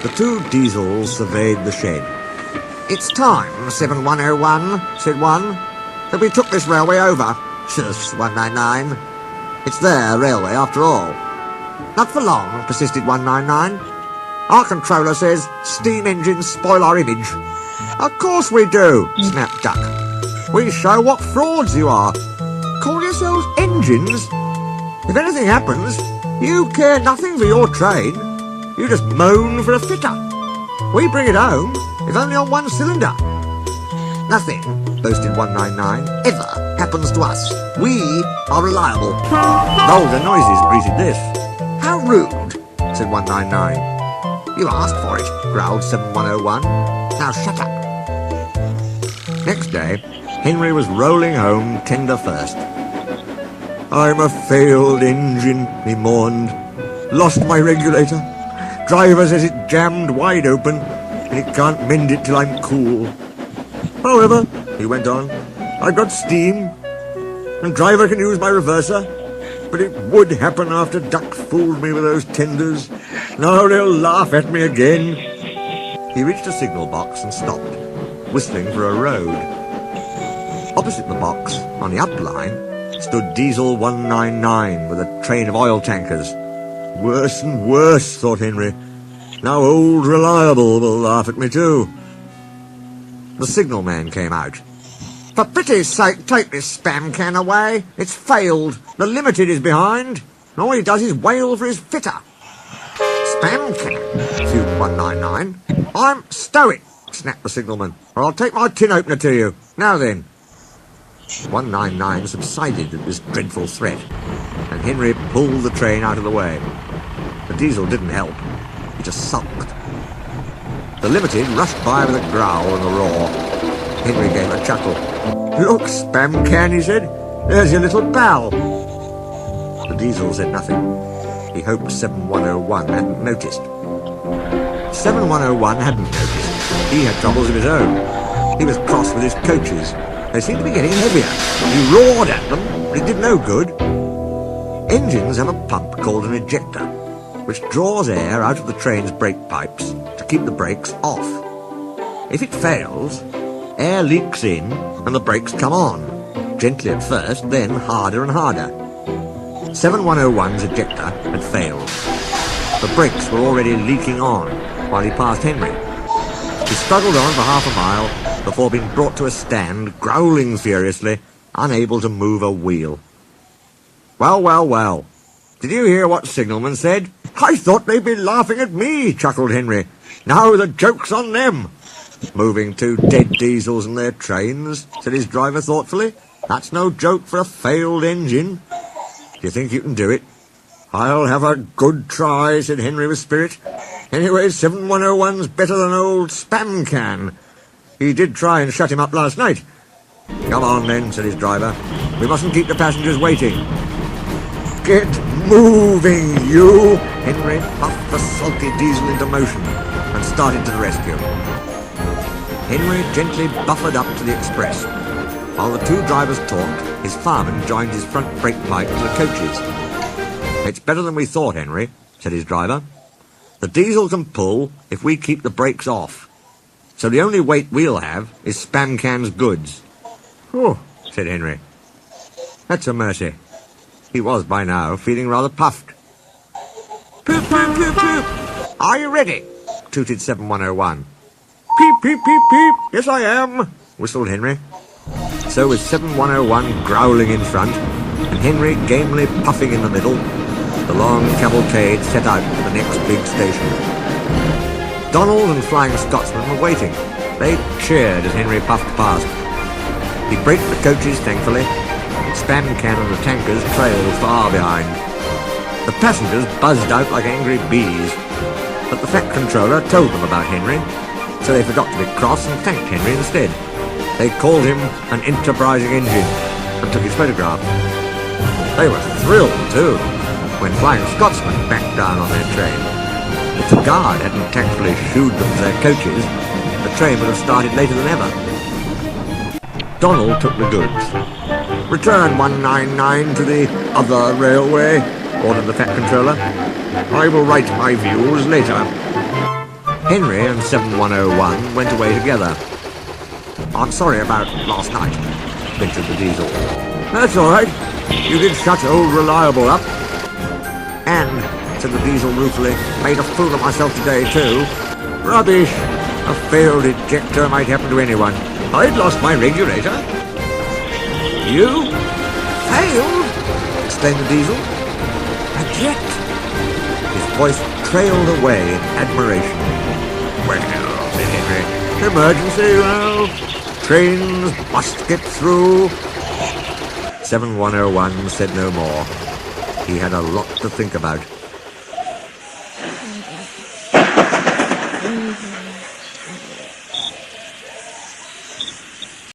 The two diesels surveyed the shed. "It's time, 7101, said one, that we took this railway over. Shush, 199. It's their railway after all." "Not for long," persisted 199. "Our controller says steam engines spoil our image." "Of course we do," snapped Duck. "We show what frauds you are. Call yourselves engines? If anything happens, you care nothing for your train. You just moan for a fitter. We bring it home, if only on one cylinder." "Nothing," boasted 199, "ever happens to us. We are reliable." Vulgar noises greeted this. "How rude," said 199. "You asked for it," growled 7101. "Now shut up." Next day, Henry was rolling home tender first. "I'm a failed engine," he mourned. "Lost my regulator. Driver says it jammed wide open, and he can't mend it till I'm cool. However," he went on, "I've got steam, and driver can use my reverser. But it would happen after Duck fooled me with those tenders. Now they'll laugh at me again." He reached a signal box and stopped, whistling for a road. Opposite the box, on the up line, stood Diesel 199 with a train of oil tankers. Worse and worse, thought Henry. Now old Reliable will laugh at me too. The signalman came out. "For pity's sake, take this spam can away. It's failed. The Limited is behind. And all he does is wail for his fitter." "Spam can?" fumed 199. "I'm stoic," snapped the signalman, "or I'll take my tin opener to you. Now then." 199 subsided at this dreadful threat, and Henry pulled the train out of the way. The diesel didn't help. He just sulked. The Limited rushed by with a growl and a roar. Henry gave a chuckle. "Look, spam can," he said. "There's your little pal." The diesel said nothing. He hoped 7101 hadn't noticed. 7101 hadn't noticed. He had troubles of his own. He was cross with his coaches. They seemed to be getting heavier. He roared at them, but it did no good. Engines have a pump called an ejector, which draws air out of the train's brake pipes to keep the brakes off. If it fails, air leaks in and the brakes come on, gently at first, then harder and harder. 7101's ejector had failed. The brakes were already leaking on while he passed Henry. He struggled on for half a mile before being brought to a stand, growling furiously, unable to move a wheel. "Well, well, well. Did you hear what signalman said? I thought they'd be laughing at me," chuckled Henry. "Now the joke's on them." "Moving two dead diesels and their trains," said his driver thoughtfully. "That's no joke for a failed engine. Do you think you can do it?" "I'll have a good try," said Henry with spirit. "Anyway, 7101's better than old spam can. He did try and shut him up last night." "Come on then," said his driver. "We mustn't keep the passengers waiting." "Get moving, you!" Henry puffed the sulky diesel into motion and started to the rescue. Henry gently buffered up to the express. While the two drivers talked, his fireman joined his front brake pipe to the coaches. "It's better than we thought, Henry," said his driver. "The diesel can pull if we keep the brakes off. So the only weight we'll have is spam can's goods." "Oh," said Henry. "That's a mercy." He was, by now, feeling rather puffed. "Poop, poop, poop, poop. Are you ready?" tooted 7101. "Peep, peep, peep, peep. Yes, I am," whistled Henry. So with 7101 growling in front, and Henry gamely puffing in the middle, the long cavalcade set out for the next big station. Donald and Flying Scotsman were waiting. They cheered as Henry puffed past. He braked the coaches, thankfully. Spam can and the tankers trailed far behind. The passengers buzzed out like angry bees, but the Fat Controller told them about Henry, so they forgot to be cross and thanked Henry instead. They called him an enterprising engine and took his photograph. They were thrilled too when Flying Scotsman backed down on their train. If the guard hadn't tactfully shooed them to their coaches, the train would have started later than ever. Donald took the goods. "Return 199 to the other railway," ordered the Fat Controller. "I will write my views later." Henry and 7101 went away together. I'm sorry about last night, ventured the Diesel. That's all right. You did shut old Reliable up. And, said the Diesel ruefully, made a fool of myself today too. Rubbish. A failed ejector might happen to anyone. I'd lost my regulator. You? Failed? Exclaimed the Diesel. Eject? His voice trailed away in admiration. Well, said Henry, emergency, trains must get through. 7101 said no more. He had a lot to think about.